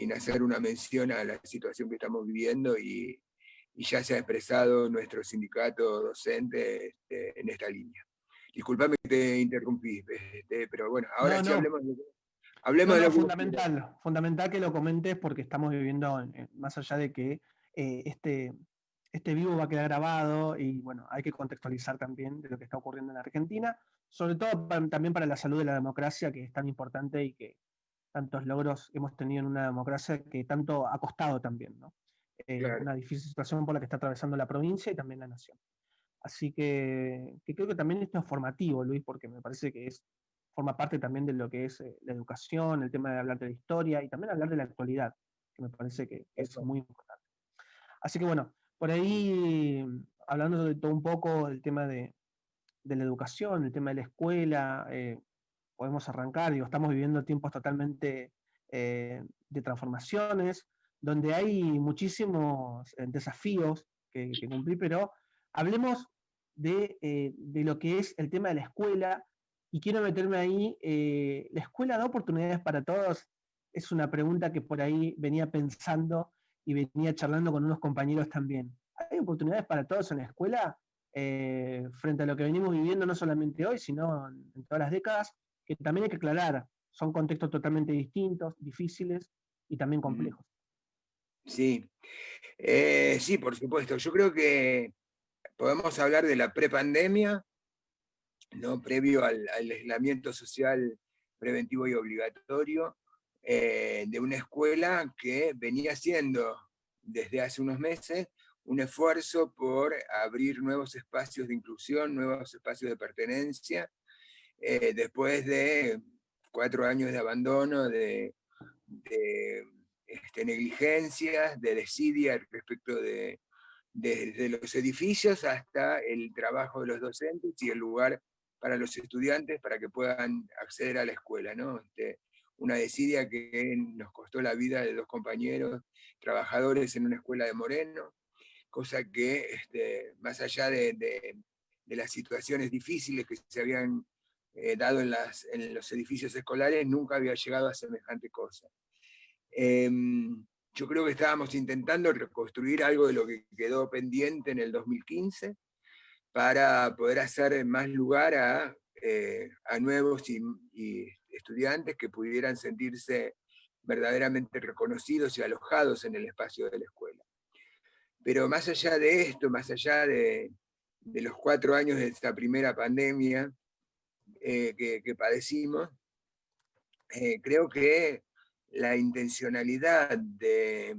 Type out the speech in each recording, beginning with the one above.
sin hacer una mención a la situación que estamos viviendo y ya se ha expresado nuestro sindicato docente en esta línea. Disculpame que te interrumpí, pero bueno, ahora No, sí no. hablemos No, de no, lo que vos quieras. fundamental que lo comentes porque estamos viviendo, más allá de que este vivo va a quedar grabado y bueno, hay que contextualizar también de lo que está ocurriendo en Argentina, sobre todo también para la salud de la democracia, que es tan importante y que tantos logros hemos tenido en una democracia que tanto ha costado también, ¿no? Claro. Una difícil situación por la que está atravesando la provincia y también la nación. Así que creo que también esto es formativo, Luis, porque me parece que forma parte también de lo que es la educación, el tema de hablar de la historia y también hablar de la actualidad, que me parece que es muy importante. Así que bueno, por ahí, hablando de todo un poco del tema de la educación, el tema de la escuela, podemos arrancar, digo, estamos viviendo tiempos totalmente de transformaciones, donde hay muchísimos desafíos que cumplir, pero hablemos de lo que es el tema de la escuela, y quiero meterme ahí, ¿la escuela da oportunidades para todos? Es una pregunta que por ahí venía pensando y venía charlando con unos compañeros también. ¿Hay oportunidades para todos en la escuela? Frente a lo que venimos viviendo no solamente hoy, sino en todas las décadas, que también hay que aclarar, son contextos totalmente distintos, difíciles y también complejos. Sí, sí, por supuesto. Yo creo que podemos hablar de la prepandemia, ¿no? Previo al aislamiento social preventivo y obligatorio, de una escuela que venía haciendo desde hace unos meses un esfuerzo por abrir nuevos espacios de inclusión, nuevos espacios de pertenencia, después de 4 años de abandono, de negligencias, de desidia respecto desde los edificios hasta el trabajo de los docentes y el lugar para los estudiantes para que puedan acceder a la escuela, ¿no? Una desidia que nos costó la vida de 2 compañeros trabajadores en una escuela de Moreno, cosa que, más allá de las situaciones difíciles que se habían dado en los edificios escolares, nunca había llegado a semejante cosa. Yo creo que estábamos intentando reconstruir algo de lo que quedó pendiente en el 2015 para poder hacer más lugar a nuevos y estudiantes que pudieran sentirse verdaderamente reconocidos y alojados en el espacio de la escuela. Pero más allá de esto, más allá de los 4 años de esta primera pandemia que padecimos, creo que la intencionalidad de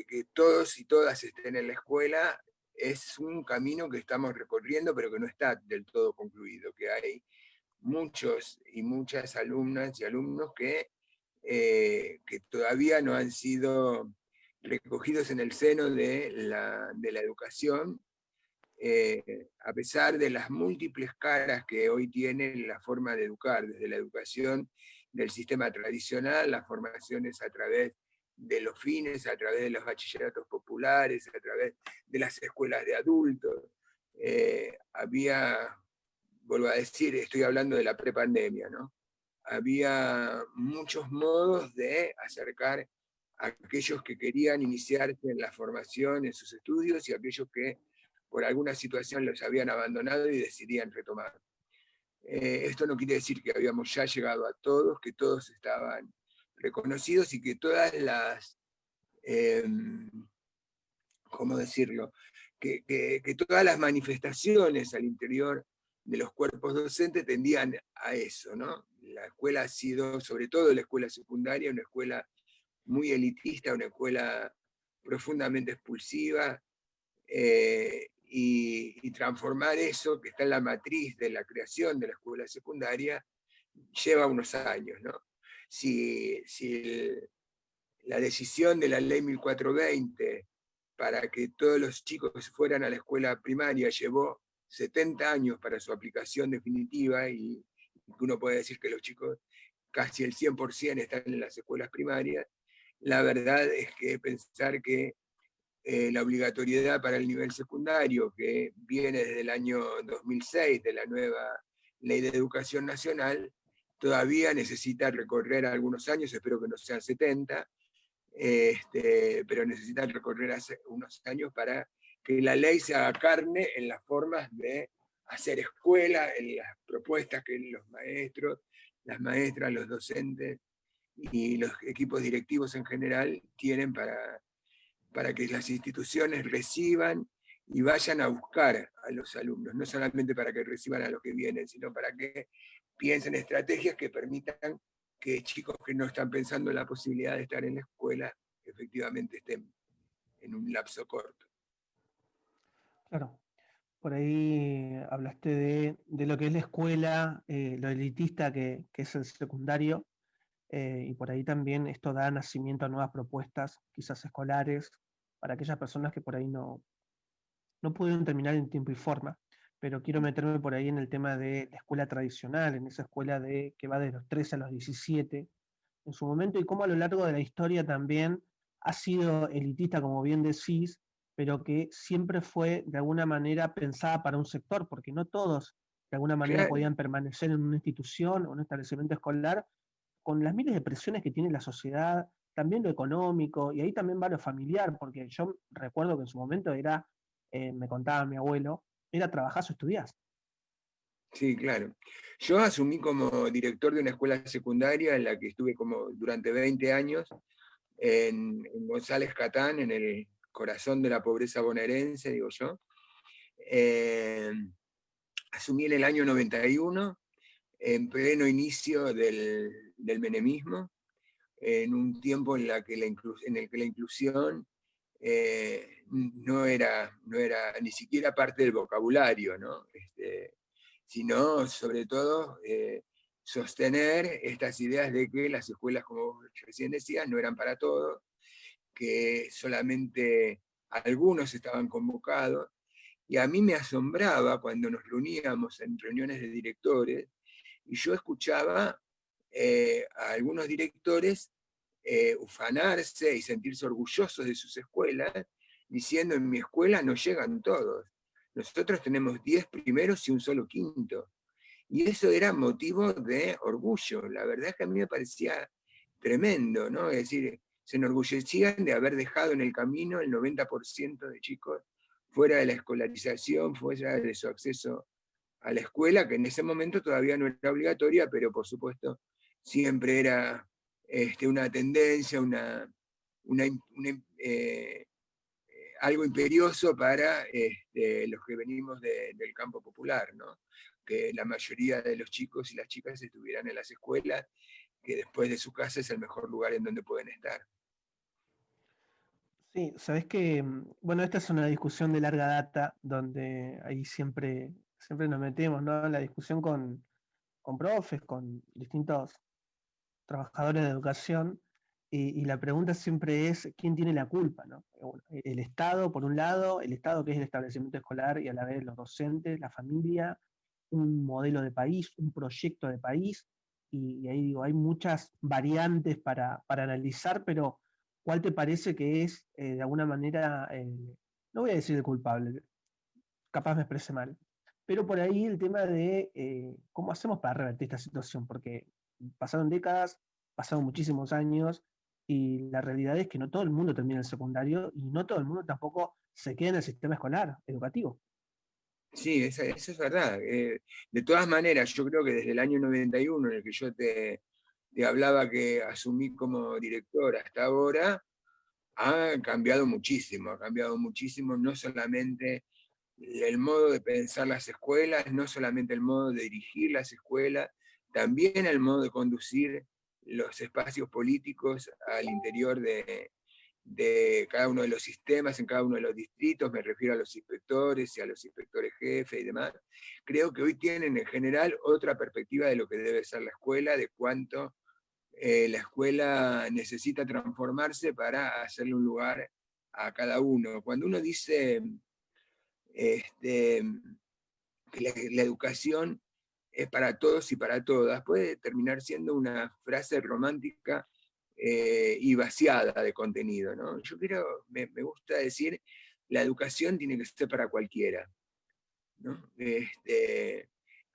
que todos y todas estén en la escuela es un camino que estamos recorriendo, pero que no está del todo concluido, que hay muchos y muchas alumnas y alumnos que todavía no han sido recogidos en el seno de la educación, a pesar de las múltiples caras que hoy tiene la forma de educar, desde la educación del sistema tradicional, las formaciones a través de los fines, a través de los bachilleratos populares, a través de las escuelas de adultos. Había, vuelvo a decir, estoy hablando de la prepandemia, ¿no? Había muchos modos de acercar a aquellos que querían iniciarse en la formación, en sus estudios, y a aquellos que por alguna situación los habían abandonado y decidían retomar. Esto no quiere decir que habíamos ya llegado a todos, que todos estaban reconocidos y que todas las, eh, ¿cómo decirlo? Que todas las manifestaciones al interior de los cuerpos docentes tendían a eso, ¿no? La escuela ha sido, sobre todo la escuela secundaria, una escuela muy elitista, una escuela profundamente expulsiva, y transformar eso que está en la matriz de la creación de la escuela secundaria lleva unos años, ¿no? Si la decisión de la ley 1420 para que todos los chicos fueran a la escuela primaria llevó 70 años para su aplicación definitiva, y uno puede decir que los chicos casi el 100% están en las escuelas primarias, la verdad es que pensar que la obligatoriedad para el nivel secundario, que viene desde el año 2006 de la nueva Ley de Educación Nacional, todavía necesita recorrer algunos años, espero que no sean 70, pero necesitan recorrer hace unos años para que la ley se haga carne en las formas de hacer escuela, en las propuestas que los maestros, las maestras, los docentes y los equipos directivos en general tienen para que las instituciones reciban y vayan a buscar a los alumnos, no solamente para que reciban a los que vienen, sino para que piensen estrategias que permitan que chicos que no están pensando en la posibilidad de estar en la escuela efectivamente estén en un lapso corto. Claro, por ahí hablaste de lo que es la escuela, lo elitista que es el secundario, y por ahí también esto da nacimiento a nuevas propuestas, quizás escolares, para aquellas personas que por ahí no pudieron terminar en tiempo y forma. Pero quiero meterme por ahí en el tema de la escuela tradicional, en esa escuela que va de los 13 a los 17 en su momento, y cómo a lo largo de la historia también ha sido elitista, como bien decís, pero que siempre fue de alguna manera pensada para un sector, porque no todos de alguna manera Claro, podían permanecer en una institución o en un establecimiento escolar con las miles de presiones que tiene la sociedad, también lo económico, y ahí también va lo familiar, porque yo recuerdo que en su momento era, me contaba mi abuelo, era trabajás o estudiás. sí, claro. Yo asumí como director de una escuela secundaria en la que estuve como durante 20 años, en González Catán, en el corazón de la pobreza bonaerense, digo yo. Eh, Asumí en el año 91, en pleno inicio del menemismo, en un tiempo en el que la inclusión no era ni siquiera parte del vocabulario, ¿no? Sino sobre todo sostener estas ideas de que las escuelas, como vos recién decías, no eran para todos, que solamente algunos estaban convocados, y a mí me asombraba cuando nos reuníamos en reuniones de directores y yo escuchaba a algunos directores ufanarse y sentirse orgullosos de sus escuelas, diciendo en mi escuela no llegan todos. Nosotros tenemos 10 primeros y un solo quinto. Y eso era motivo de orgullo. La verdad es que a mí me parecía tremendo, ¿no? Es decir, se enorgullecían de haber dejado en el camino el 90% de chicos fuera de la escolarización, fuera de su acceso a la escuela, que en ese momento todavía no era obligatoria, pero por supuesto siempre era una tendencia, una, una, algo imperioso para los que venimos del campo popular, ¿no? Que la mayoría de los chicos y las chicas estuvieran en las escuelas, que después de su casa es el mejor lugar en donde pueden estar. Sí, sabes que, bueno, esta es una discusión de larga data, donde ahí siempre nos metemos, ¿no? En la discusión con profes, con distintos trabajadores de educación, y la pregunta siempre es, ¿quién tiene la culpa, no? Bueno, el Estado, por un lado, el Estado que es el establecimiento escolar, y a la vez los docentes, la familia, un modelo de país, un proyecto de país, y ahí digo, hay muchas variantes para analizar, pero ¿cuál te parece que es, de alguna manera, no voy a decir el culpable, capaz me expresé mal, pero por ahí el tema de cómo hacemos para revertir esta situación, porque pasaron décadas, pasaron muchísimos años, y la realidad es que no todo el mundo termina el secundario y no todo el mundo tampoco se queda en el sistema escolar, educativo. Sí, eso es verdad. De todas maneras, yo creo que desde el año 91, en el que yo te hablaba que asumí como director hasta ahora, ha cambiado muchísimo, no solamente el modo de pensar las escuelas, no solamente el modo de dirigir las escuelas, también el modo de conducir los espacios políticos al interior de cada uno de los sistemas, en cada uno de los distritos, me refiero a los inspectores y a los inspectores jefes y demás. Creo que hoy tienen en general otra perspectiva de lo que debe ser la escuela, de cuánto la escuela necesita transformarse para hacerle un lugar a cada uno. Cuando uno dice este, que la educación es para todos y para todas, puede terminar siendo una frase romántica y vaciada de contenido, ¿no? Yo me gusta decir, la educación tiene que ser para cualquiera, ¿no?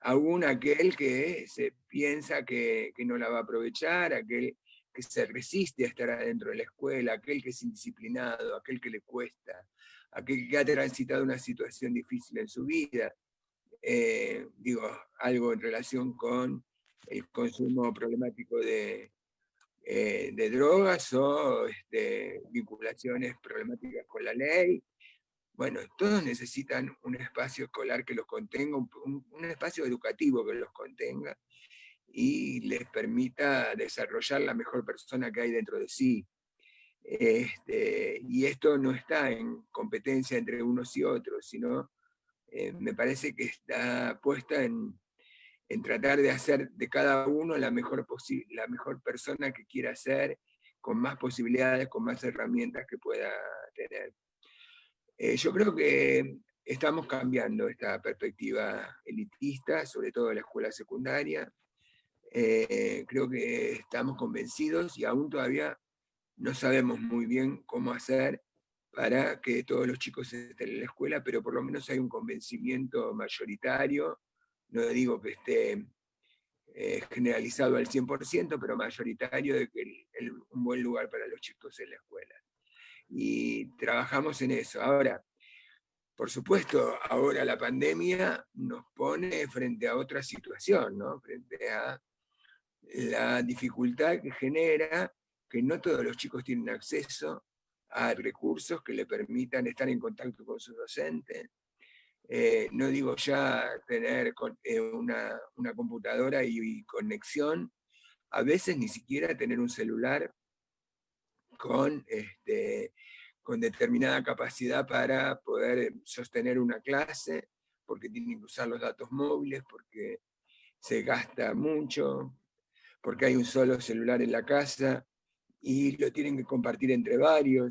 Aún aquel que se piensa que no la va a aprovechar, aquel que se resiste a estar adentro de la escuela, aquel que es indisciplinado, aquel que le cuesta, aquel que ha transitado una situación difícil en su vida, digo, algo en relación con el consumo problemático de drogas o vinculaciones problemáticas con la ley. Bueno, todos necesitan un espacio escolar que los contenga, un espacio educativo que los contenga y les permita desarrollar la mejor persona que hay dentro de sí. Y esto no está en competencia entre unos y otros, sino me parece que está puesta en tratar de hacer de cada uno la mejor persona que quiera ser, con más posibilidades, con más herramientas que pueda tener. Yo creo que estamos cambiando esta perspectiva elitista, sobre todo en la escuela secundaria. Creo que estamos convencidos y aún todavía no sabemos muy bien cómo hacer para que todos los chicos estén en la escuela, pero por lo menos hay un convencimiento mayoritario, no digo que esté generalizado al 100%, pero mayoritario de que un buen lugar para los chicos en la escuela. Y trabajamos en eso. Ahora, por supuesto, ahora la pandemia nos pone frente a otra situación, ¿no? Frente a la dificultad que genera que no todos los chicos tienen acceso a recursos que le permitan estar en contacto con sus docentes. No digo ya tener una computadora y conexión, a veces ni siquiera tener un celular con, con determinada capacidad para poder sostener una clase, porque tienen que usar los datos móviles, porque se gasta mucho, porque hay un solo celular en la casa y lo tienen que compartir entre varios.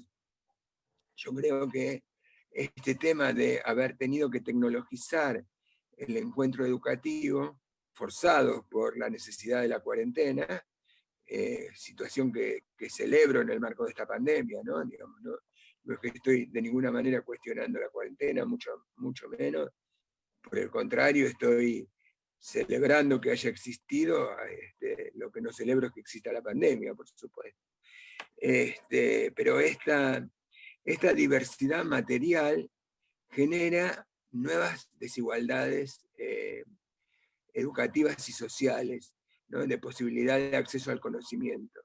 Yo creo que este tema de haber tenido que tecnologizar el encuentro educativo, forzado por la necesidad de la cuarentena, situación que celebro en el marco de esta pandemia, ¿no? Digamos, no es que estoy de ninguna manera cuestionando la cuarentena, mucho menos. Por el contrario, estoy celebrando que haya existido, lo que no celebro es que exista la pandemia, por supuesto. Pero esta diversidad material genera nuevas desigualdades educativas y sociales, ¿no? De posibilidad de acceso al conocimiento.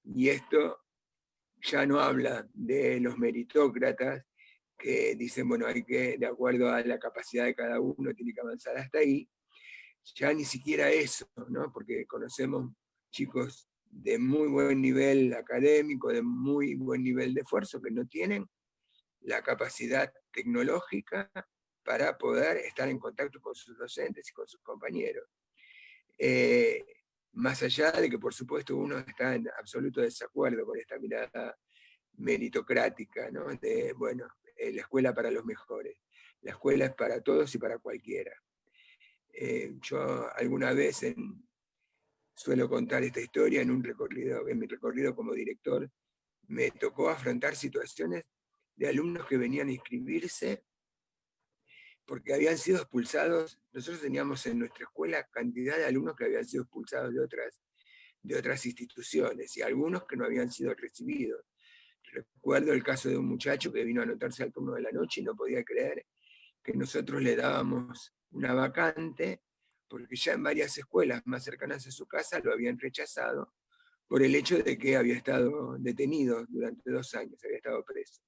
Y esto ya no habla de los meritócratas que dicen, bueno, hay que, de acuerdo a la capacidad de cada uno, tiene que avanzar hasta ahí. Ya ni siquiera eso, ¿no? Porque conocemos chicos de muy buen nivel académico, de muy buen nivel de esfuerzo, que no tienen la capacidad tecnológica para poder estar en contacto con sus docentes y con sus compañeros. Más allá de que, por supuesto, uno está en absoluto desacuerdo con esta mirada meritocrática, ¿no? De, bueno, la escuela para los mejores. La escuela es para todos y para cualquiera. Yo alguna vez suelo contar esta historia en mi recorrido como director, me tocó afrontar situaciones de alumnos que venían a inscribirse porque habían sido expulsados. Nosotros teníamos en nuestra escuela cantidad de alumnos que habían sido expulsados de otras instituciones y algunos que no habían sido recibidos. Recuerdo el caso de un muchacho que vino a anotarse al turno de la noche y no podía creer que nosotros le dábamos una vacante, porque ya en varias escuelas más cercanas a su casa lo habían rechazado por el hecho de que había estado detenido durante 2 años, había estado preso.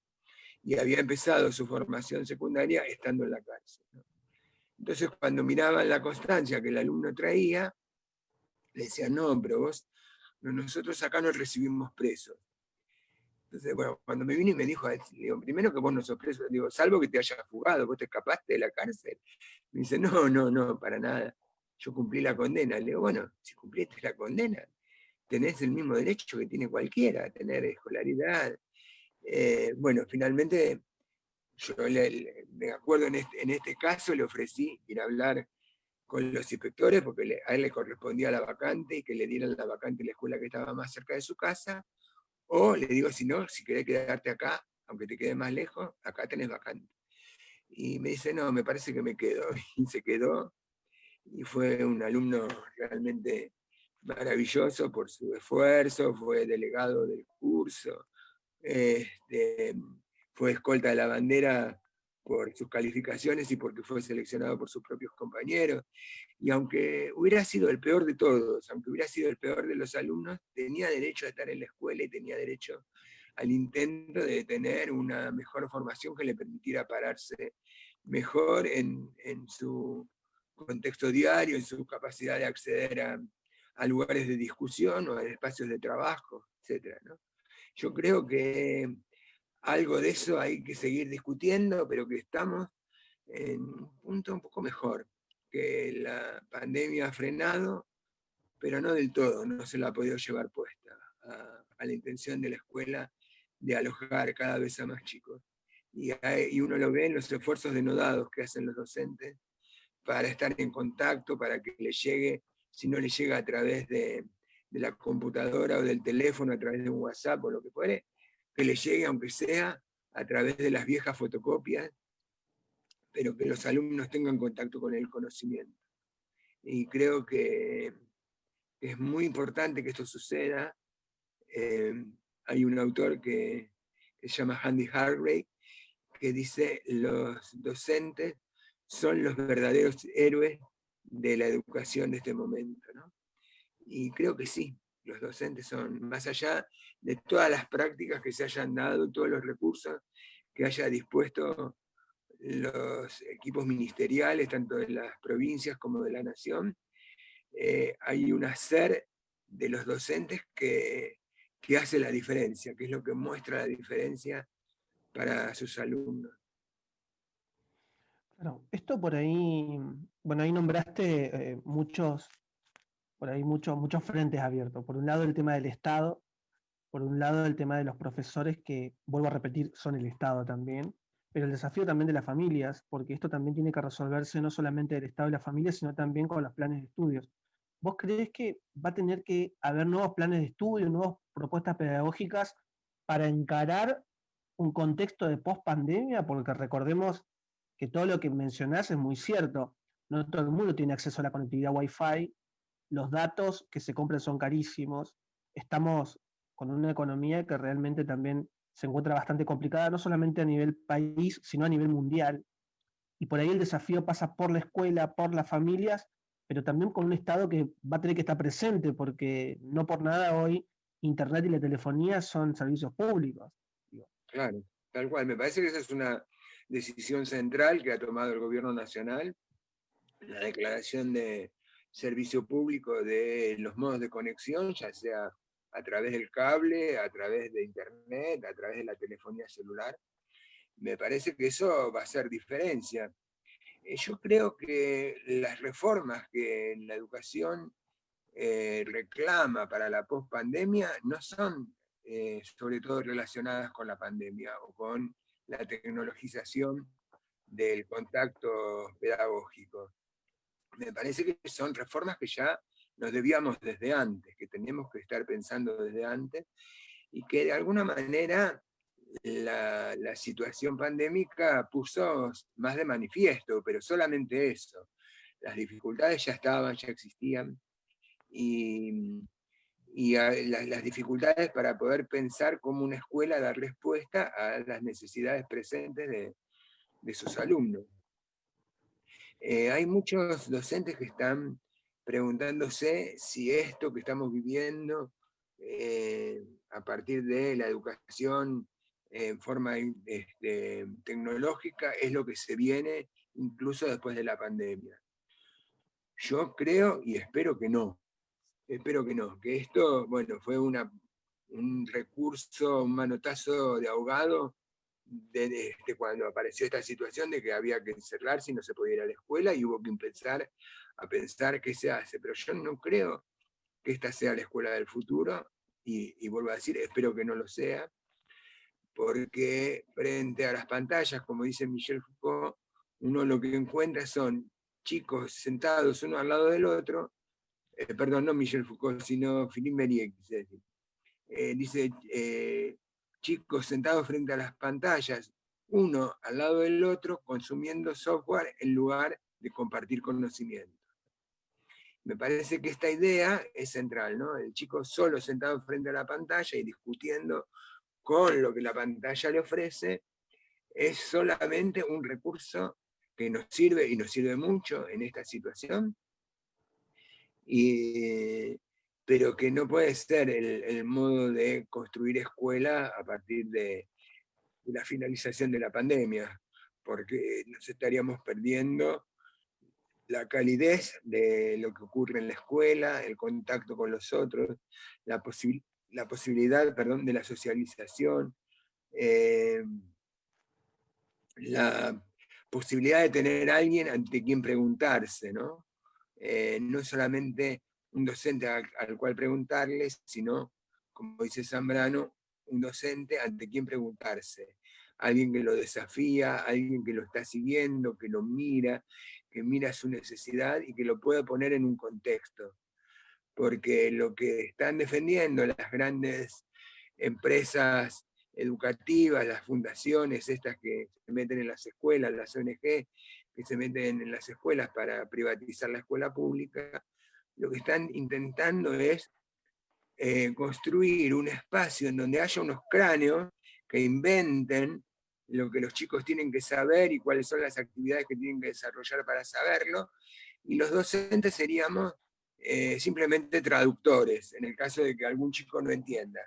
Y había empezado su formación secundaria estando en la cárcel, ¿no? Entonces, cuando miraban la constancia que el alumno traía, le decían, no, pero nosotros acá no recibimos presos. Entonces, bueno, cuando me vino y me dijo, digo, primero que vos no sos preso, digo, salvo que te hayas fugado, vos te escapaste de la cárcel. Me dice, no, para nada. Yo cumplí la condena. Le digo, bueno, si cumpliste la condena, tenés el mismo derecho que tiene cualquiera, a tener escolaridad. Bueno, finalmente, yo me acuerdo en este caso, le ofrecí ir a hablar con los inspectores, porque a él le correspondía la vacante y que le dieran la vacante en la escuela que estaba más cerca de su casa, o le digo, si no, si querés quedarte acá, aunque te quede más lejos, acá tenés vacante. Y me dice, no, me parece que me quedo. Y se quedó, y fue un alumno realmente maravilloso por su esfuerzo, fue delegado del curso, este, fue escolta de la bandera por sus calificaciones y porque fue seleccionado por sus propios compañeros. Y aunque hubiera sido el peor de todos, aunque hubiera sido el peor de los alumnos, tenía derecho a estar en la escuela y tenía derecho al intento de tener una mejor formación que le permitiera pararse mejor en su contexto diario, en su capacidad de acceder a lugares de discusión o a espacios de trabajo, etc., ¿no? Yo creo que algo de eso hay que seguir discutiendo, pero que estamos en un punto un poco mejor, que la pandemia ha frenado, pero no del todo, no se la ha podido llevar puesta a la intención de la escuela de alojar cada vez a más chicos. Y uno lo ve en los esfuerzos denodados que hacen los docentes para estar en contacto, para que le llegue, si no le llega a través de la computadora o del teléfono, a través de un WhatsApp o lo que fuere, que le llegue aunque sea a través de las viejas fotocopias, pero que los alumnos tengan contacto con el conocimiento. Y creo que es muy importante que esto suceda. Eh, Hay un autor que se llama Andy Hargrave, que dice, los docentes son los verdaderos héroes de la educación de este momento, ¿no? Y creo que sí, los docentes son, más allá de todas las prácticas que se hayan dado, todos los recursos que haya dispuesto los equipos ministeriales, tanto de las provincias como de la nación, hay un hacer de los docentes que hace la diferencia, que es lo que muestra la diferencia para sus alumnos. Claro, esto por ahí, bueno, ahí nombraste por ahí muchos frentes abiertos. Por un lado el tema del Estado, por un lado el tema de los profesores, que vuelvo a repetir, son el Estado también, pero el desafío también de las familias, porque esto también tiene que resolverse no solamente del Estado y la familia, sino también con los planes de estudios. ¿Vos creés que va a tener que haber nuevos planes de estudio, nuevas propuestas pedagógicas para encarar un contexto de post-pandemia? Porque recordemos que todo lo que mencionás es muy cierto. No todo el mundo tiene acceso a la conectividad Wi-Fi, los datos que se compran son carísimos, estamos con una economía que realmente también se encuentra bastante complicada, no solamente a nivel país, sino a nivel mundial. Y por ahí el desafío pasa por la escuela, por las familias, pero también con un Estado que va a tener que estar presente, porque no por nada hoy Internet y la telefonía son servicios públicos. Claro, tal cual. Me parece que esa es una decisión central que ha tomado el gobierno nacional, la declaración de servicio público de los modos de conexión, ya sea a través del cable, a través de internet, a través de la telefonía celular. Me parece que eso va a hacer diferencia. Yo creo que las reformas que la educación reclama para la pospandemia no son sobre todo relacionadas con la pandemia o con la tecnologización del contacto pedagógico. Me parece que son reformas que ya nos debíamos desde antes, que teníamos que estar pensando desde antes, y que de alguna manera la situación pandémica puso más de manifiesto, pero solamente eso. Las dificultades ya estaban, ya existían, y, las dificultades para poder pensar cómo una escuela da respuesta a las necesidades presentes de sus alumnos. Hay muchos docentes que están preguntándose si esto que estamos viviendo a partir de la educación en forma tecnológica es lo que se viene incluso después de la pandemia. Yo creo y espero que no, que esto, bueno, fue un recurso, un manotazo de ahogado cuando apareció esta situación de que había que encerrarse y no se podía ir a la escuela y hubo que empezar a pensar qué se hace. Pero yo no creo que esta sea la escuela del futuro y vuelvo a decir, espero que no lo sea, porque frente a las pantallas, como dice Michel Foucault, uno lo que encuentra son chicos sentados uno al lado del otro, perdón, no Michel Foucault, sino Philippe Merier, quise decir. Dice, chicos sentados frente a las pantallas, uno al lado del otro, consumiendo software en lugar de compartir conocimiento. Me parece que esta idea es central, ¿no? El chico solo sentado frente a la pantalla y discutiendo con lo que la pantalla le ofrece, es solamente un recurso que nos sirve y nos sirve mucho en esta situación, pero que no puede ser el modo de construir escuela a partir de la finalización de la pandemia, porque nos estaríamos perdiendo la calidez de lo que ocurre en la escuela, el contacto con los otros, la posibilidad, perdón, de la socialización, eh, la posibilidad de tener a alguien ante quien preguntarse, ¿no? No solamente un docente al cual preguntarle, sino, como dice Zambrano, un docente ante quien preguntarse. Alguien que lo desafía, alguien que lo está siguiendo, que lo mira, que mira su necesidad y que lo puede poner en un contexto. Porque lo que están defendiendo las grandes empresas educativas, las fundaciones, estas que se meten en las escuelas, las ONG, que se meten en las escuelas para privatizar la escuela pública, lo que están intentando es construir un espacio en donde haya unos cráneos que inventen lo que los chicos tienen que saber y cuáles son las actividades que tienen que desarrollar para saberlo, y los docentes seríamos simplemente traductores, en el caso de que algún chico no entienda.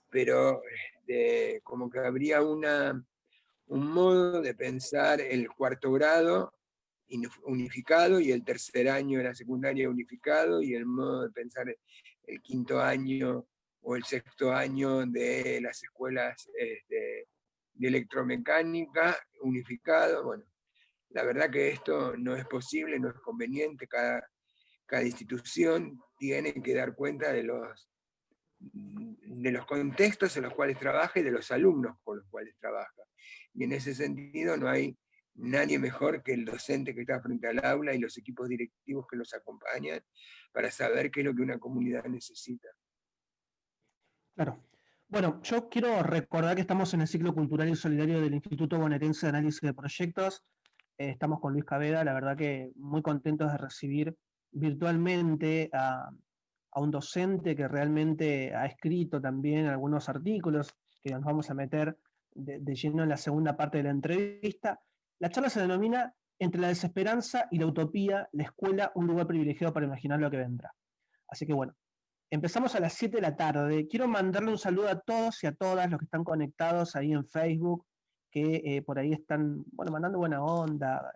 Pero como que habría un modo de pensar el cuarto grado unificado y el tercer año de la secundaria unificado, y el modo de pensar el quinto año o el sexto año de las escuelas de electromecánica unificado. Bueno, la verdad que esto no es posible, no es conveniente. Cada institución tiene que dar cuenta de los contextos en los cuales trabaja y de los alumnos con los cuales trabaja. Y en ese sentido no hay nadie mejor que el docente que está frente al aula y los equipos directivos que los acompañan para saber qué es lo que una comunidad necesita. Claro. Bueno, yo quiero recordar que estamos en el ciclo cultural y solidario del Instituto Bonaerense de Análisis de Proyectos. Estamos con Luis Caveda, la verdad que muy contentos de recibir virtualmente a un docente que realmente ha escrito también algunos artículos que nos vamos a meter de lleno en la segunda parte de la entrevista. La charla se denomina Entre la desesperanza y la utopía, la escuela, un lugar privilegiado para imaginar lo que vendrá. Así que bueno, empezamos a las 7 de la tarde. Quiero mandarle un saludo a todos y a todas los que están conectados ahí en Facebook, que por ahí están, bueno, mandando buena onda.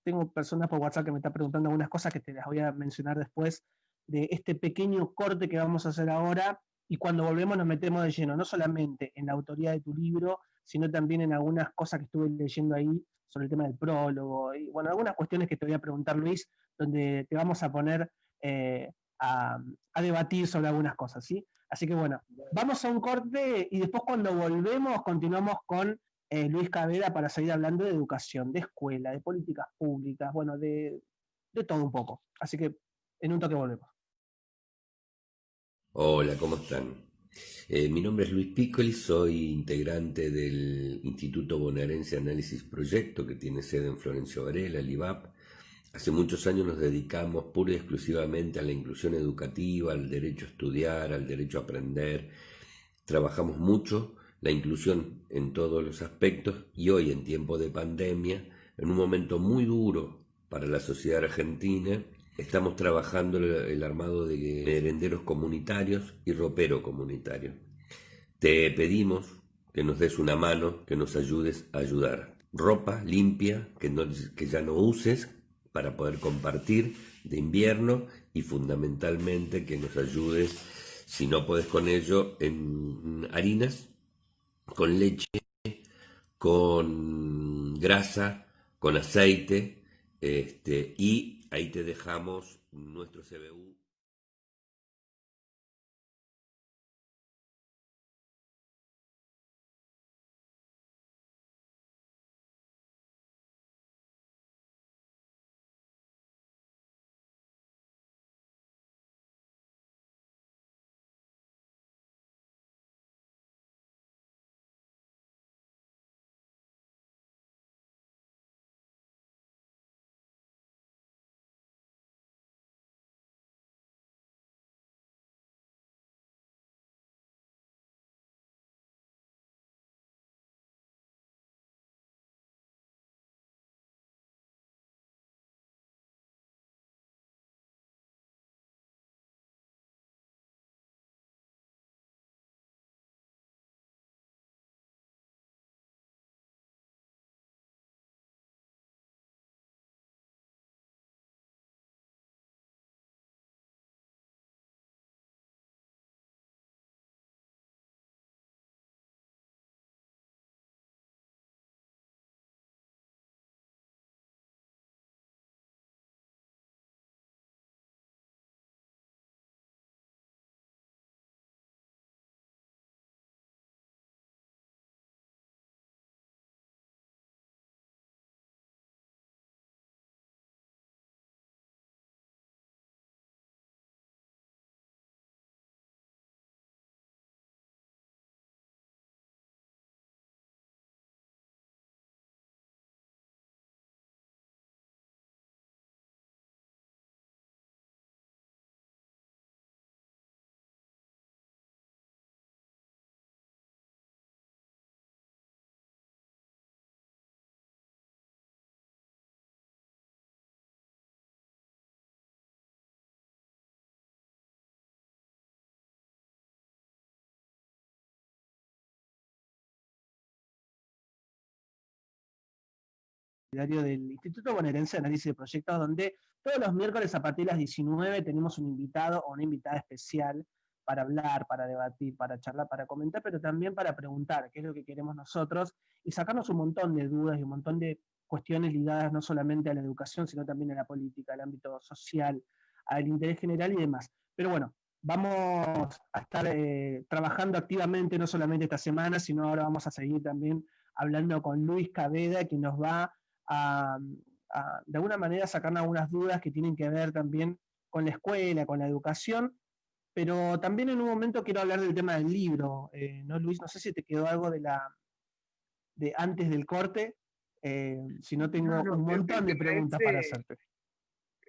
Tengo personas por WhatsApp que me están preguntando algunas cosas que te las voy a mencionar después de este pequeño corte que vamos a hacer ahora. Y cuando volvemos nos metemos de lleno, no solamente en la autoría de tu libro, sino también en algunas cosas que estuve leyendo ahí sobre el tema del prólogo. Y bueno, algunas cuestiones que te voy a preguntar, Luis, donde te vamos a poner a, a debatir sobre algunas cosas, ¿sí? Así que bueno, vamos a un corte y después cuando volvemos continuamos con Luis Caveda para seguir hablando de educación, de escuela, de políticas públicas, bueno, de todo un poco. Así que en un toque volvemos. Hola, ¿cómo están? Mi nombre es Luis Piccoli, soy integrante del Instituto Bonaerense Análisis Proyecto, que tiene sede en Florencio Varela, el IVAP. Hace muchos años nos dedicamos pura y exclusivamente a la inclusión educativa, al derecho a estudiar, al derecho a aprender. Trabajamos mucho la inclusión en todos los aspectos y hoy, en tiempo de pandemia, en un momento muy duro para la sociedad argentina, estamos trabajando el armado de merenderos comunitarios y ropero comunitario. Te pedimos que nos des una mano, que nos ayudes a ayudar. Ropa limpia, que ya no uses para poder compartir de invierno, y fundamentalmente que nos ayudes, si no podés con ello, en harinas, con leche, con grasa, con aceite, y ahí te dejamos nuestro CBU. del Instituto Bonaerense de Análisis de Proyectos, donde todos los miércoles a partir de las 19 tenemos un invitado o una invitada especial para hablar, para debatir, para charlar, para comentar, pero también para preguntar qué es lo que queremos nosotros y sacarnos un montón de dudas y un montón de cuestiones ligadas no solamente a la educación, sino también a la política, al ámbito social, al interés general y demás. Pero bueno, vamos a estar trabajando activamente no solamente esta semana, sino ahora vamos a seguir también hablando con Luis Caveda, que nos va a, de alguna manera sacar algunas dudas que tienen que ver también con la escuela, con la educación, pero también en un momento quiero hablar del tema del libro, ¿no, Luis? No sé si te quedó algo de antes del corte, si no No, tengo no, un creo que el montón de tema preguntas para hacerte.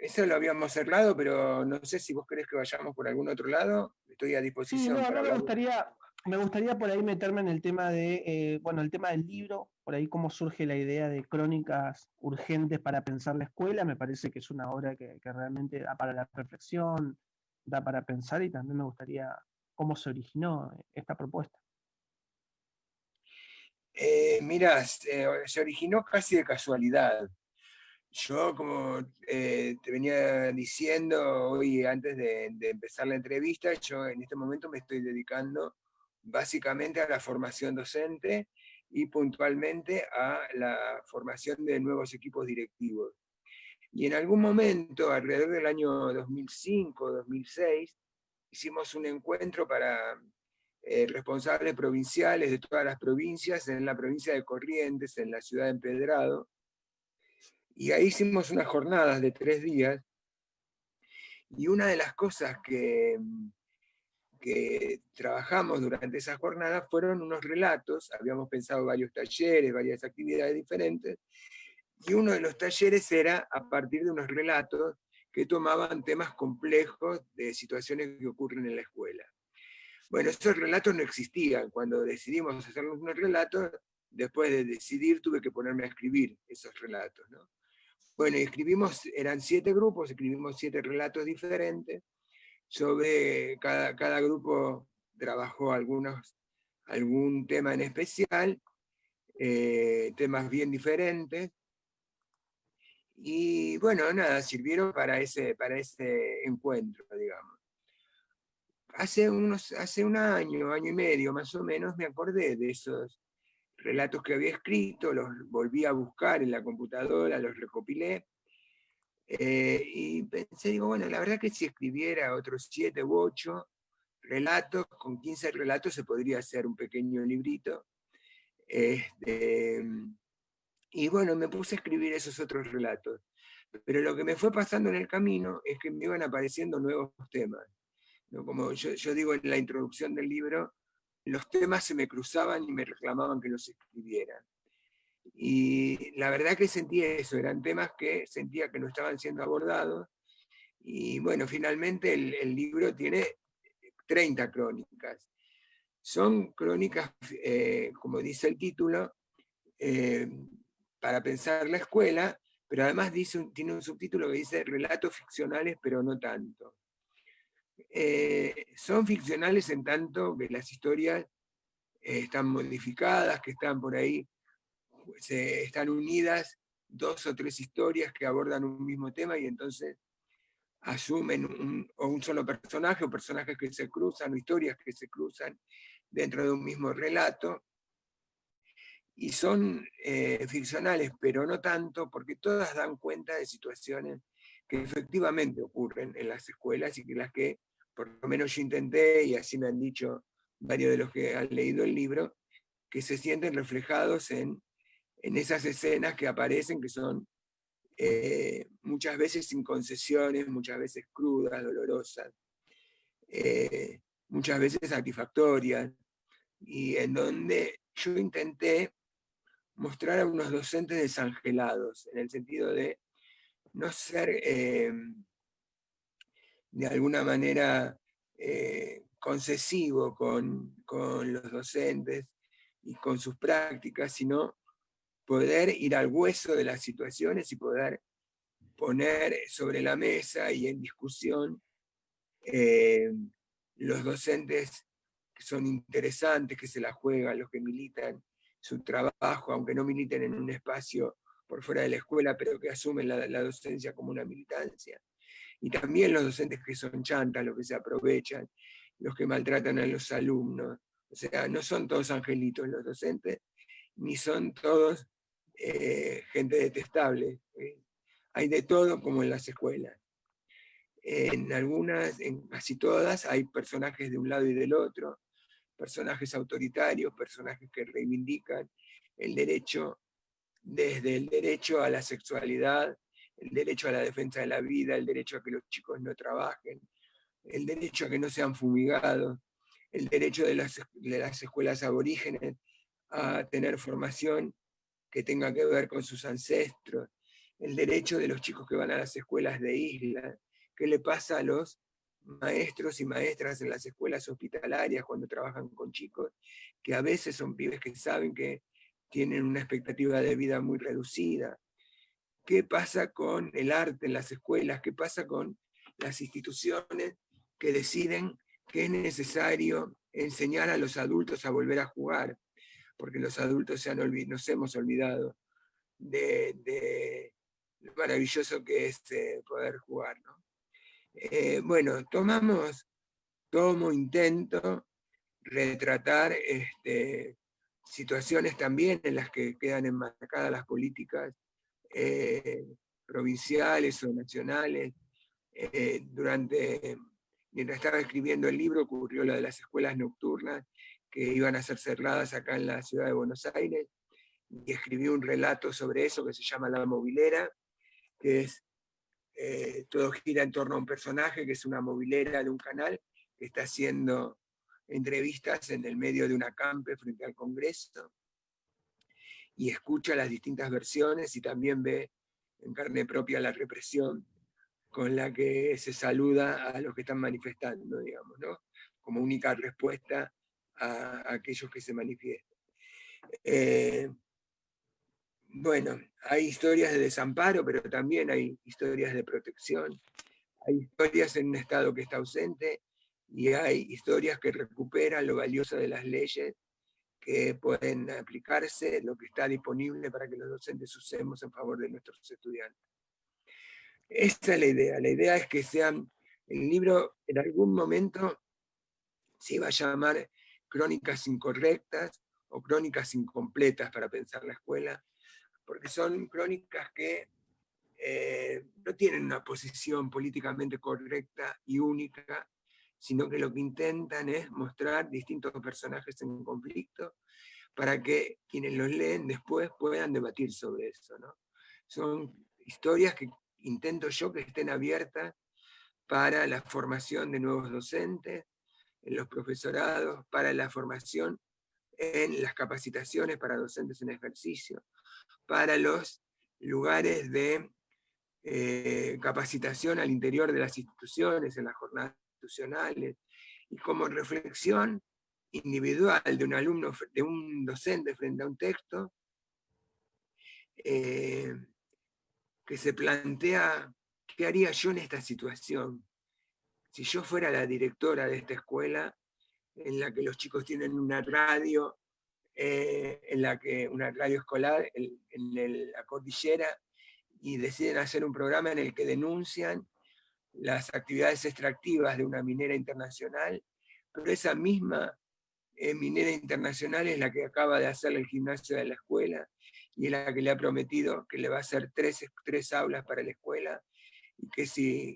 eso lo habíamos cerrado, pero no sé si vos querés que vayamos por algún otro lado. Estoy a Sí, disposición no, para no hablar. me gustaría por ahí meterme en el tema de, bueno, el tema del libro, por ahí cómo surge la idea de crónicas urgentes para pensar la escuela, me parece que es una obra que realmente da para la reflexión, da para pensar y también me gustaría cómo se originó esta propuesta. Mirá, se originó casi de casualidad. Yo, como te venía diciendo hoy antes de empezar la entrevista, yo en este momento me estoy dedicando básicamente a la formación docente y puntualmente a la formación de nuevos equipos directivos. Y en algún momento, alrededor del año 2005, 2006, hicimos un encuentro para responsables provinciales de todas las provincias, en la provincia de Corrientes, en la ciudad de Empedrado, y ahí hicimos unas jornadas de 3 días, y una de las cosas que trabajamos durante esas jornadas fueron unos relatos, habíamos pensado varios talleres, varias actividades diferentes, y uno de los talleres era a partir de unos relatos que tomaban temas complejos de situaciones que ocurren en la escuela. Bueno, esos relatos no existían. Cuando decidimos hacer unos relatos, después de decidir tuve que ponerme a escribir esos relatos, ¿no? Bueno, y escribimos, eran 7 grupos, escribimos 7 relatos diferentes, sobre cada grupo trabajó algún tema en especial, temas bien diferentes, y bueno, nada, sirvieron para ese encuentro, digamos. Hace un año y medio más o menos, me acordé de esos relatos que había escrito, los volví a buscar en la computadora, los recopilé, y pensé, digo, bueno, la verdad que si escribiera otros 7 u 8 relatos, con 15 relatos se podría hacer un pequeño librito. Este, y bueno, me puse a escribir esos otros relatos. Pero lo que me fue pasando en el camino es que me iban apareciendo nuevos temas, ¿no? Como yo digo en la introducción del libro, los temas se me cruzaban y me reclamaban que los escribiera. Y la verdad que sentí eso, eran temas que sentía que no estaban siendo abordados. Y bueno, finalmente el libro tiene 30 crónicas. Son crónicas, como dice el título, eh, para pensar la escuela, pero además tiene un subtítulo que dice relatos ficcionales, pero no tanto. Son ficcionales en tanto que las historias están modificadas, que están por ahí, están unidas 2 o 3 historias que abordan un mismo tema y entonces asumen un solo personaje o personajes que se cruzan o historias que se cruzan dentro de un mismo relato. Y son ficcionales, pero no tanto, porque todas dan cuenta de situaciones que efectivamente ocurren en las escuelas y que las que, por lo menos yo intenté, y así me han dicho varios de los que han leído el libro, que se sienten reflejados en esas escenas que aparecen, que son muchas veces sin concesiones, muchas veces crudas, dolorosas, muchas veces satisfactorias, y en donde yo intenté mostrar a unos docentes desangelados, en el sentido de no ser de alguna manera concesivo con los docentes y con sus prácticas, sino poder ir al hueso de las situaciones y poder poner sobre la mesa y en discusión los docentes que son interesantes, que se la juegan, los que militan su trabajo, aunque no militen en un espacio por fuera de la escuela, pero que asumen la docencia como una militancia. Y también los docentes que son chantas, los que se aprovechan, los que maltratan a los alumnos. O sea, no son todos angelitos los docentes, ni son todos gente detestable. Hay de todo como en las escuelas. En algunas, en casi todas, hay personajes de un lado y del otro, personajes autoritarios, personajes que reivindican el derecho, desde el derecho a la sexualidad, el derecho a la defensa de la vida, el derecho a que los chicos no trabajen, el derecho a que no sean fumigados, el derecho de las escuelas aborígenes a tener formación que tenga que ver con sus ancestros, el derecho de los chicos que van a las escuelas de isla, qué le pasa a los maestros y maestras en las escuelas hospitalarias cuando trabajan con chicos, que a veces son pibes que saben que tienen una expectativa de vida muy reducida. ¿Qué pasa con el arte en las escuelas? ¿Qué pasa con las instituciones que deciden que es necesario enseñar a los adultos a volver a jugar? Porque los adultos nos hemos olvidado de lo maravilloso que es poder jugar, ¿no? Bueno, intento retratar situaciones también en las que quedan enmarcadas las políticas provinciales o nacionales. Mientras estaba escribiendo el libro, ocurrió lo de las escuelas nocturnas que iban a ser cerradas acá en la ciudad de Buenos Aires, y escribí un relato sobre eso que se llama La Movilera, que es todo gira en torno a un personaje que es una movilera de un canal que está haciendo entrevistas en el medio de un acampe frente al Congreso, y escucha las distintas versiones y también ve en carne propia la represión con la que se saluda a los que están manifestando, digamos, ¿no? Como única respuesta a aquellos que se manifiestan. Bueno, hay historias de desamparo, pero también hay historias de protección. Hay historias en un Estado que está ausente y hay historias que recuperan lo valioso de las leyes que pueden aplicarse, lo que está disponible para que los docentes usemos en favor de nuestros estudiantes. Esa es la idea. La idea es que sean, el libro en algún momento se iba a llamar Crónicas Incorrectas o Crónicas Incompletas para pensar la escuela, porque son crónicas que no tienen una posición políticamente correcta y única, sino que lo que intentan es mostrar distintos personajes en conflicto para que quienes los leen después puedan debatir sobre eso, ¿no? Son historias que intento yo que estén abiertas para la formación de nuevos docentes, en los profesorados, para la formación en las capacitaciones para docentes en ejercicio, para los lugares de capacitación al interior de las instituciones, en las jornadas institucionales, y como reflexión individual de un alumno, de un docente frente a un texto, que se plantea, ¿qué haría yo en esta situación? Si yo fuera la directora de esta escuela, en la que los chicos tienen una radio, una radio escolar en la cordillera, y deciden hacer un programa en el que denuncian las actividades extractivas de una minera internacional, pero esa misma minera internacional es la que acaba de hacer el gimnasio de la escuela y es la que le ha prometido que le va a hacer tres aulas para la escuela, y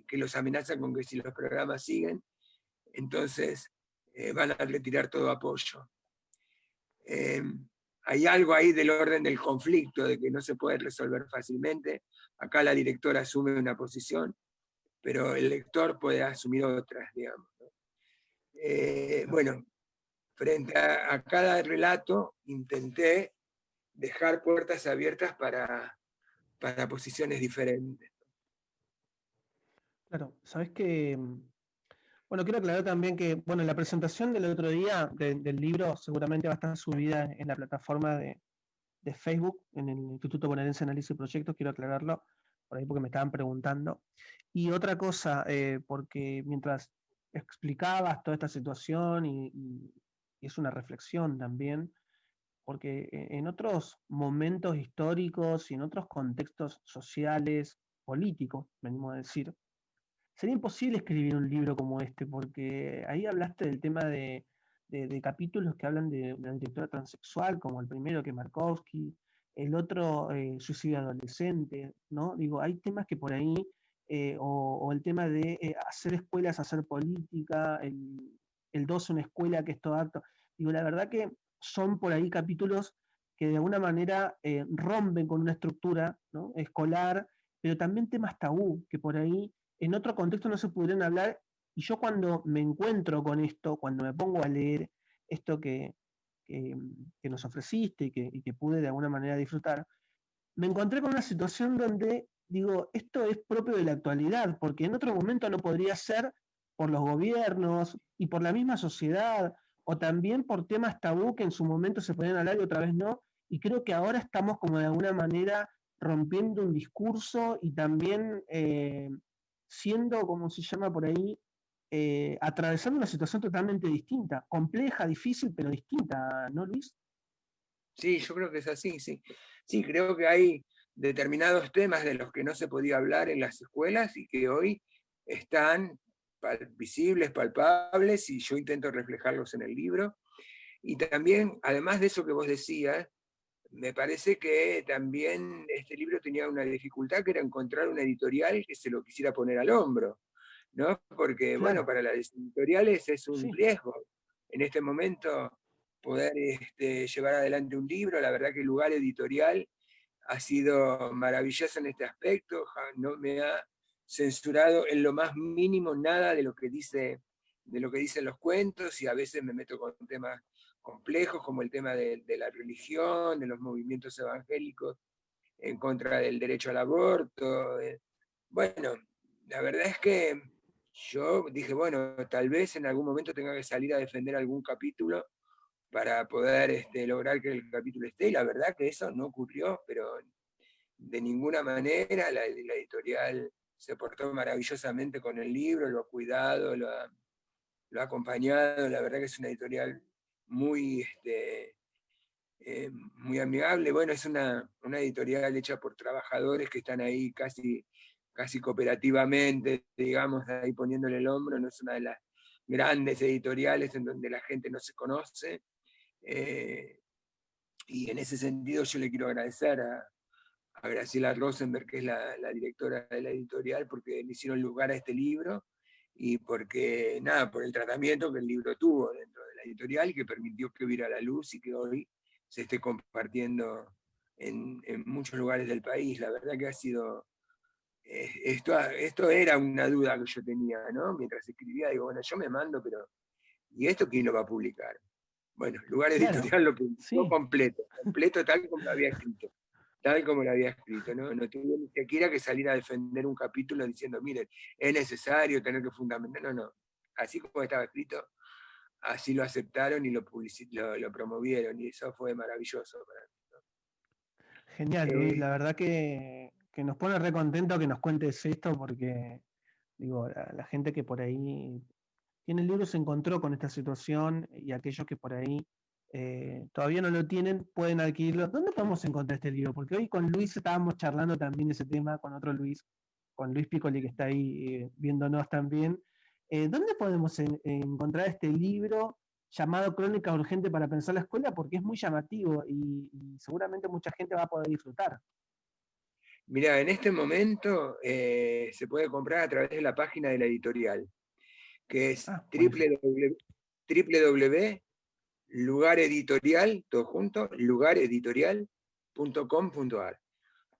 que los amenaza con que si los programas siguen, entonces van a retirar todo apoyo. Hay algo ahí del orden del conflicto, de que no se puede resolver fácilmente. Acá la directora asume una posición, pero el lector puede asumir otras, digamos, ¿no? Bueno, frente a cada relato intenté dejar puertas abiertas para posiciones diferentes. Claro, sabes que, bueno, quiero aclarar también que, bueno, la presentación del otro día del libro seguramente va a estar subida en la plataforma de Facebook, en el Instituto Bonaerense de Análisis y Proyectos, quiero aclararlo por ahí porque me estaban preguntando. Y otra cosa, porque mientras explicabas toda esta situación y es una reflexión también, porque en otros momentos históricos y en otros contextos sociales, políticos, venimos a decir, sería imposible escribir un libro como este, porque ahí hablaste del tema de capítulos que hablan de la directora transexual, como el primero que Markovsky, el otro suicidio adolescente, ¿no? Digo, hay temas que por ahí, o el tema de hacer escuelas, hacer política, el 2 una escuela que es todo acto. Digo, la verdad que son por ahí capítulos que de alguna manera rompen con una estructura, ¿no?, escolar, pero también temas tabú, que por ahí en otro contexto no se pudieran hablar, y yo cuando me encuentro con esto, cuando me pongo a leer esto que, que nos ofreciste y que pude de alguna manera disfrutar, me encontré con una situación donde digo, esto es propio de la actualidad, porque en otro momento no podría ser por los gobiernos y por la misma sociedad, o también por temas tabú que en su momento se podían hablar y otra vez no, y creo que ahora estamos como de alguna manera rompiendo un discurso y también siendo, como se llama por ahí, atravesando una situación totalmente distinta, compleja, difícil, pero distinta, ¿no, Luis? Sí, yo creo que es así, sí. Sí, creo que hay determinados temas de los que no se podía hablar en las escuelas y que hoy están visibles, palpables, y yo intento reflejarlos en el libro. Y también, además de eso que vos decías, me parece que también este libro tenía una dificultad, que era encontrar una editorial que se lo quisiera poner al hombro, ¿no? Porque, bueno, Claro, para las editoriales es un sí. riesgo en este momento poder llevar adelante un libro. La verdad que el Lugar Editorial ha sido maravilloso en este aspecto, no me ha censurado en lo más mínimo nada de lo que dicen los cuentos, y a veces me meto con temas complejos como el tema de la religión, de los movimientos evangélicos en contra del derecho al aborto. Bueno, la verdad es que yo dije, bueno, tal vez en algún momento tenga que salir a defender algún capítulo para poder lograr que el capítulo esté, y la verdad que eso no ocurrió, pero de ninguna manera. La editorial se portó maravillosamente con el libro, lo ha cuidado, lo ha acompañado. La verdad que es una editorial muy, muy amigable. Bueno, es una editorial hecha por trabajadores que están ahí casi cooperativamente, digamos, ahí poniéndole el hombro. No es una de las grandes editoriales en donde la gente no se conoce. Eh, y en ese sentido yo le quiero agradecer a Graciela Rosenberg, que es la directora de la editorial, porque le hicieron lugar a este libro, y porque, nada, por el tratamiento que el libro tuvo dentro de la editorial, que permitió que hubiera la luz y que hoy se esté compartiendo en muchos lugares del país. La verdad que ha sido, esto era una duda que yo tenía, ¿no? Mientras escribía, digo, bueno, yo me mando, pero ¿y esto quién lo va a publicar? Bueno, Lugar Claro, Editorial lo publicó sí. completo tal como lo había escrito, tal como lo había escrito, ¿no? No tuvo ni siquiera que salir a defender un capítulo diciendo, miren, es necesario tener que fundamentar, no, no. Así como estaba escrito, así lo aceptaron y lo promovieron, y eso fue maravilloso para mí. Genial, Luis. La Eh, verdad que nos pone re contento que nos cuentes esto porque, digo, la gente que por ahí tiene el libro se encontró con esta situación y aquellos que por ahí todavía no lo tienen pueden adquirirlo. ¿Dónde podemos encontrar este libro? Porque hoy con Luis estábamos charlando también ese tema, con otro Luis, con Luis Piccoli que está ahí viéndonos también. ¿Dónde podemos encontrar este libro llamado Crónica Urgente para Pensar la Escuela? Porque es muy llamativo y seguramente mucha gente va a poder disfrutar. Mira, en este momento se puede comprar a través de la página de la editorial, que es Ah, buenísimo. www.lugareditorial, todo junto, lugareditorial.com.ar.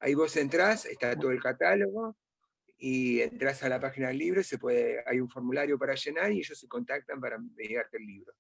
Ahí vos entrás, está todo el catálogo, y entras a la página del libro, hay un formulario para llenar y ellos se contactan para enviarte el libro.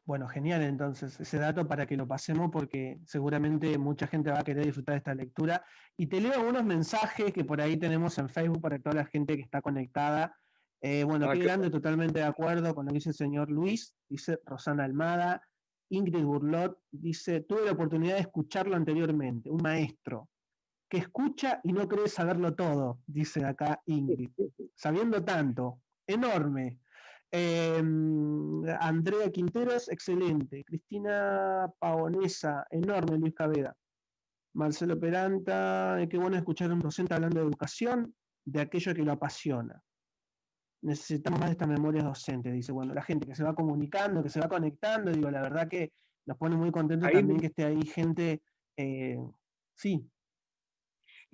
Bueno, genial entonces ese dato para que lo pasemos porque seguramente mucha gente va a querer disfrutar de esta lectura. Y te leo algunos mensajes que por ahí tenemos en Facebook para toda la gente que está conectada. Bueno, Ah, qué qué grande, bueno. totalmente de acuerdo con lo que dice el señor Luis, dice Rosana Almada. Ingrid Burlot dice, tuve la oportunidad de escucharlo anteriormente, un maestro que escucha y no cree saberlo todo, dice acá Ingrid, sabiendo tanto, enorme. Andrea Quinteros, excelente. Cristina Paonesa, enorme, Luis Caveda. Marcelo Peranta, qué bueno escuchar a un docente hablando de educación, de aquello que lo apasiona. Necesitamos más de estas memorias docentes, dice. Bueno, la gente que se va comunicando, que se va conectando, digo, la verdad que nos pone muy contentos Ahí también que esté ahí gente, sí.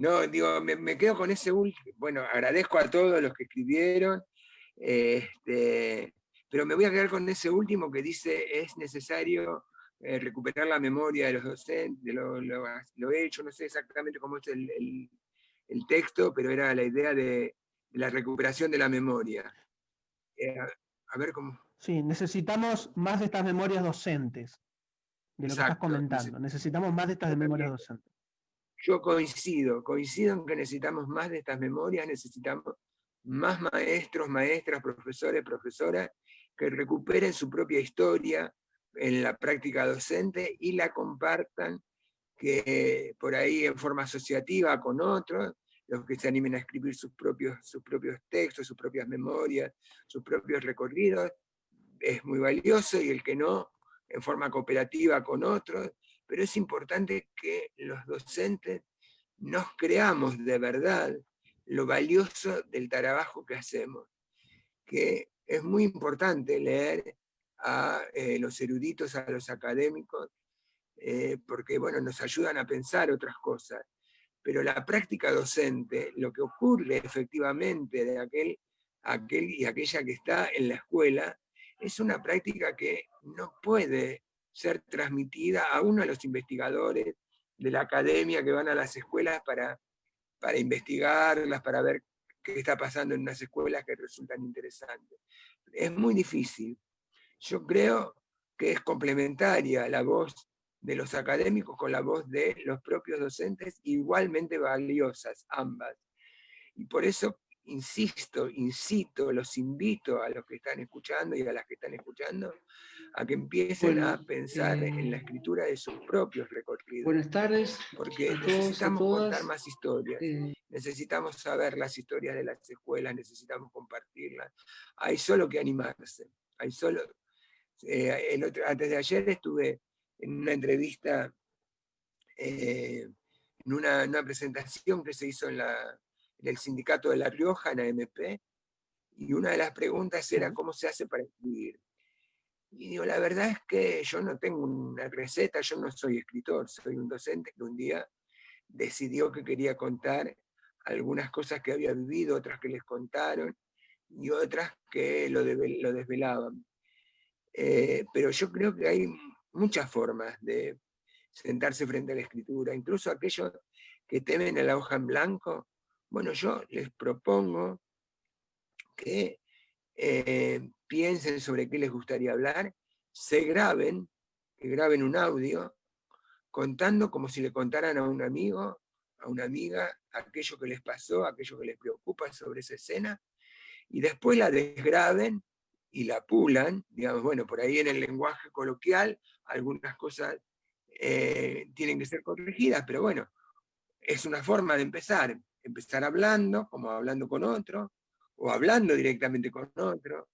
no, digo, me quedo con ese último. Bueno, agradezco a todos los que escribieron, pero me voy a quedar con ese último que dice: es necesario recuperar la memoria de los docentes, de lo hecho, no sé exactamente cómo es el texto, pero era la idea de la recuperación de la memoria. A ver cómo. Sí, necesitamos más de estas memorias docentes, de lo que estás Exacto. comentando. Necesitamos más de estas Yo memorias también. docentes. Yo coincido en que necesitamos más de estas memorias, necesitamos más maestros, maestras, profesores, profesoras, que recuperen su propia historia en la práctica docente y la compartan, que por ahí en forma asociativa con otros, los que se animen a escribir sus propios textos, sus propias memorias, sus propios recorridos, es muy valioso, y el que no, en forma cooperativa con otros, pero es importante que los docentes nos creamos de verdad lo valioso del trabajo que hacemos, que es muy importante leer a los eruditos, a los académicos, porque bueno, nos ayudan a pensar otras cosas. Pero la práctica docente, lo que ocurre efectivamente de aquel y aquella que está en la escuela, es una práctica que no puede ser transmitida aún a los investigadores de la academia que van a las escuelas para investigarlas, para ver qué está pasando en unas escuelas que resultan interesantes. Es muy difícil. Yo creo que es complementaria la voz de los académicos con la voz de los propios docentes, igualmente valiosas ambas. Y por eso insisto, incito, los invito a los que están escuchando y a las que están escuchando a que empiecen Bueno, a pensar en la escritura de sus propios recorridos, buenas tardes porque a todos, a necesitamos contar todas. más historias, necesitamos saber las historias de las escuelas, necesitamos compartirlas. Hay solo que animarse, hay solo. Antes de ayer estuve en una entrevista, en una presentación que se hizo en el sindicato de La Rioja, en AMP, y una de las preguntas era cómo se hace para escribir. Y digo, la verdad es que yo no tengo una receta, yo no soy escritor, soy un docente que un día decidió que quería contar algunas cosas que había vivido, otras que les contaron, y otras que lo desvelaban. Pero yo creo que hay muchas formas de sentarse frente a la escritura, incluso aquellos que temen a la hoja en blanco. Bueno, yo les propongo que piensen sobre qué les gustaría hablar, que graben un audio, contando como si le contaran a un amigo, a una amiga, aquello que les pasó, aquello que les preocupa sobre esa escena, y después la desgraben y la pulan, digamos, bueno, por ahí en el lenguaje coloquial algunas cosas tienen que ser corregidas, pero bueno, es una forma de empezar hablando, como hablando con otro, o hablando directamente con otro,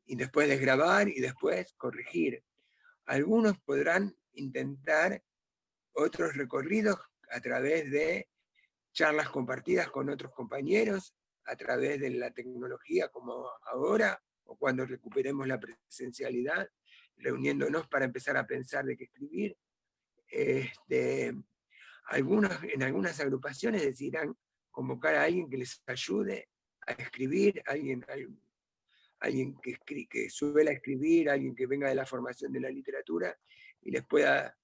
y después desgrabar y después corregir. Algunos podrán intentar otros recorridos a través de charlas compartidas con otros compañeros, a través de la tecnología como ahora, o cuando recuperemos la presencialidad, reuniéndonos para empezar a pensar de qué escribir. En algunas agrupaciones decidirán convocar a alguien que les ayude a escribir, alguien que suela escribir, alguien que venga de la formación de la literatura y les pueda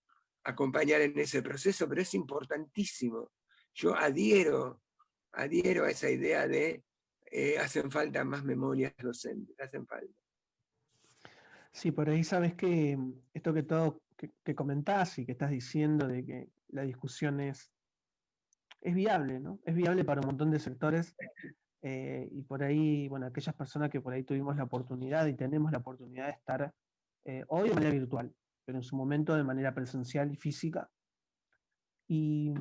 acompañar en ese proceso, pero es importantísimo. Yo adhiero a esa idea de hacen falta más memorias docentes, hacen falta. Sí, por ahí sabes que esto que comentás y que estás diciendo de que la discusión es viable, ¿no? Es viable para un montón de sectores, y por ahí, bueno, aquellas personas que por ahí tuvimos la oportunidad y tenemos la oportunidad de estar hoy de manera virtual, pero en su momento de manera presencial y física, y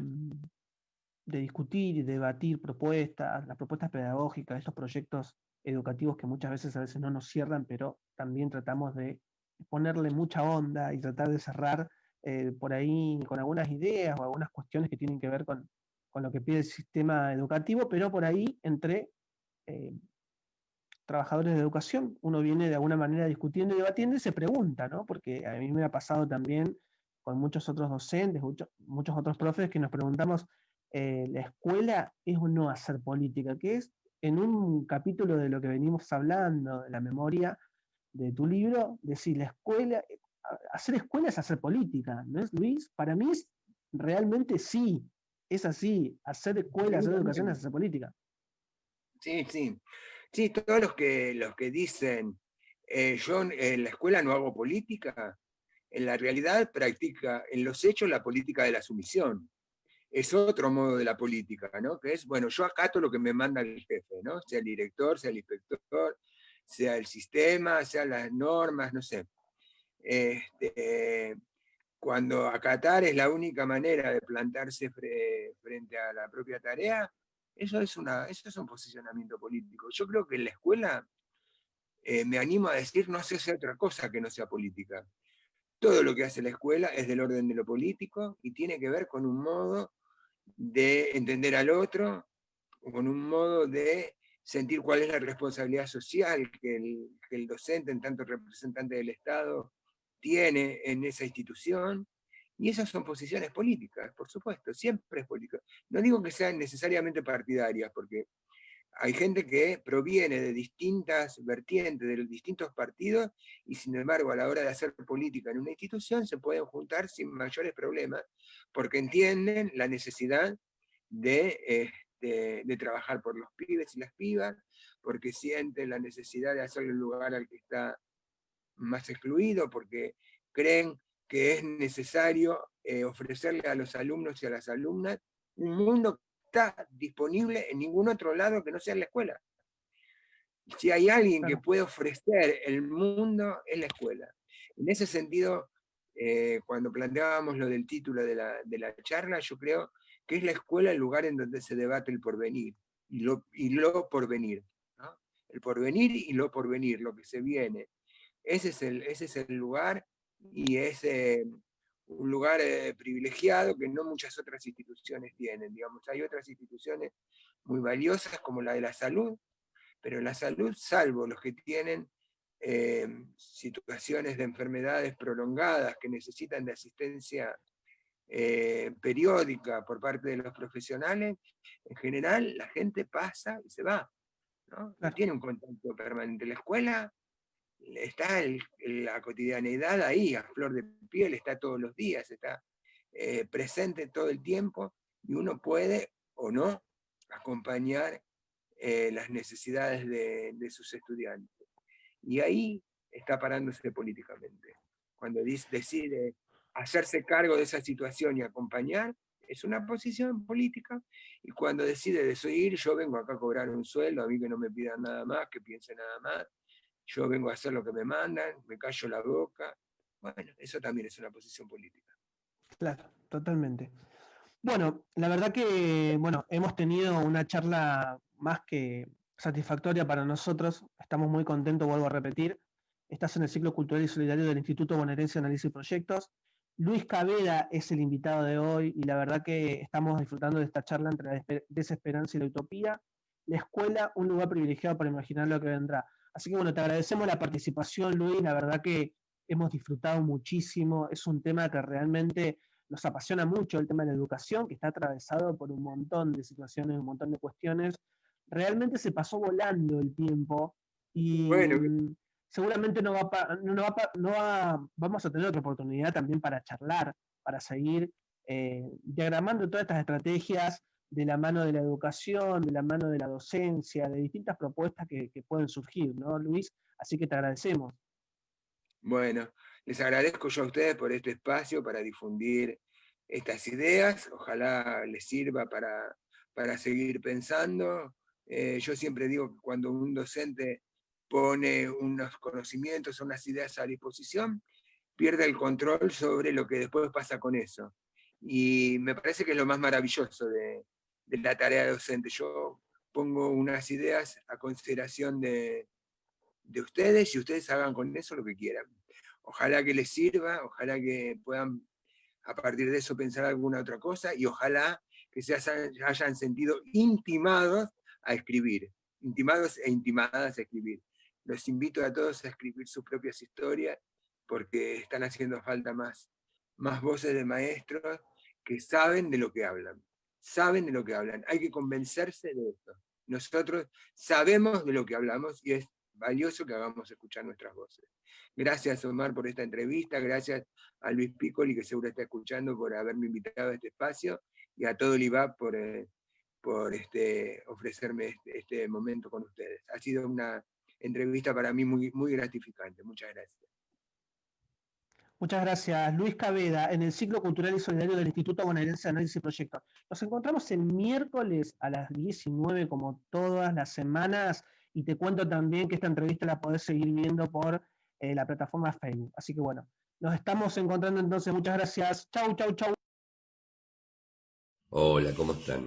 de discutir y debatir propuestas, las propuestas pedagógicas, estos proyectos educativos que muchas veces no nos cierran, pero también tratamos de ponerle mucha onda y tratar de cerrar por ahí con algunas ideas o algunas cuestiones que tienen que ver con lo que pide el sistema educativo, pero por ahí entre eh, trabajadores de educación, uno viene de alguna manera discutiendo y debatiendo y se pregunta, ¿no? Porque a mí me ha pasado también con muchos otros docentes, muchos otros profes que nos preguntamos, ¿la escuela es o no hacer política? Que es en un capítulo de lo que venimos hablando, de la memoria de tu libro, decir, la escuela, hacer escuela es hacer política, ¿no es, Luis? Para mí es realmente sí, es así, hacer escuela, hacer educación es hacer política. Sí, sí. Sí, todos los que dicen, yo en la escuela no hago política, en la realidad practica en los hechos la política de la sumisión. Es otro modo de la política, ¿no? Que es, bueno, yo acato lo que me manda el jefe, ¿no? Sea el director, sea el inspector, sea el sistema, sea las normas, no sé. Este, cuando acatar es la única manera de plantarse frente a la propia tarea, eso es un posicionamiento político. Yo creo que en la escuela me animo a decir no se hace otra cosa que no sea política. Todo lo que hace la escuela es del orden de lo político y tiene que ver con un modo de entender al otro, con un modo de sentir cuál es la responsabilidad social que el docente, en tanto representante del Estado, tiene en esa institución. Y esas son posiciones políticas, por supuesto, siempre es política. No digo que sean necesariamente partidarias, porque hay gente que proviene de distintas vertientes, de los distintos partidos, y sin embargo a la hora de hacer política en una institución se pueden juntar sin mayores problemas, porque entienden la necesidad de trabajar por los pibes y las pibas, porque sienten la necesidad de hacerle lugar al que está más excluido, porque creen que es necesario ofrecerle a los alumnos y a las alumnas un mundo que está disponible en ningún otro lado que no sea en la escuela. Si hay alguien que puede ofrecer el mundo, es la escuela. En ese sentido, cuando planteábamos lo del título de la charla, yo creo que es la escuela el lugar en donde se debate el porvenir y lo porvenir, ¿no? El porvenir y lo porvenir, lo que se viene. Ese es el lugar, y es un lugar privilegiado que no muchas otras instituciones tienen. Digamos, hay otras instituciones muy valiosas como la de la salud, pero la salud, salvo los que tienen situaciones de enfermedades prolongadas que necesitan de asistencia periódica por parte de los profesionales, en general la gente pasa y se va, ¿no? No tiene un contacto permanente. La escuela está la cotidianeidad ahí, a flor de piel, está todos los días, está presente todo el tiempo, y uno puede o no acompañar las necesidades de sus estudiantes. Y ahí está parándose políticamente. Cuando decide hacerse cargo de esa situación y acompañar, es una posición política. Y cuando decide desoír, yo vengo acá a cobrar un sueldo, a mí que no me pidan nada más, que piensen nada más, yo vengo a hacer lo que me mandan, me callo la boca. Bueno, eso también es una posición política. Claro, totalmente. Bueno, la verdad que bueno, hemos tenido una charla más que satisfactoria para nosotros. Estamos muy contentos, vuelvo a repetir. Estás en el ciclo cultural y solidario del Instituto Bonaerense de Análisis y Proyectos. Luis Caveda es el invitado de hoy y la verdad que estamos disfrutando de esta charla entre la desesperanza y la utopía. La escuela, un lugar privilegiado para imaginar lo que vendrá. Así que bueno, te agradecemos la participación, Luis. La verdad que hemos disfrutado muchísimo. Es un tema que realmente nos apasiona mucho, el tema de la educación, que está atravesado por un montón de situaciones, un montón de cuestiones. Realmente se pasó volando el tiempo y Bueno, seguramente vamos a tener otra oportunidad también para charlar, para seguir diagramando todas estas estrategias de la mano de la educación, de la mano de la docencia, de distintas propuestas que pueden surgir, ¿no, Luis? Así que te agradecemos. bueno, les agradezco yo a ustedes por este espacio para difundir estas ideas. Ojalá les sirva para seguir pensando. Yo siempre digo que cuando un docente pone unos conocimientos, unas ideas a disposición, pierde el control sobre lo que después pasa con eso. Y me parece que es lo más maravilloso de la tarea docente. Yo pongo unas ideas a consideración de ustedes, y ustedes hagan con eso lo que quieran. Ojalá que les sirva, ojalá que puedan a partir de eso pensar alguna otra cosa, y ojalá que se hayan sentido intimados a escribir, intimados e intimadas a escribir. Los invito a todos a escribir sus propias historias, porque están haciendo falta más voces de maestros que saben de lo que hablan. Saben de lo que hablan. Hay que convencerse de esto. Nosotros sabemos de lo que hablamos y es valioso que hagamos escuchar nuestras voces. Gracias, Omar, por esta entrevista. Gracias a Luis Piccoli, que seguro está escuchando, por haberme invitado a este espacio, y a todo el IVAP por ofrecerme este momento con ustedes. Ha sido una entrevista para mí muy, muy gratificante. Muchas gracias. Muchas gracias, Luis Caveda, en el Ciclo Cultural y Solidario del Instituto Bonaerense de Análisis y Proyectos. Nos encontramos el miércoles a las 19, como todas las semanas, y te cuento también que esta entrevista la podés seguir viendo por la plataforma Facebook. Así que bueno, nos estamos encontrando entonces. Muchas gracias. Chau, chau, chau. Hola, ¿cómo están?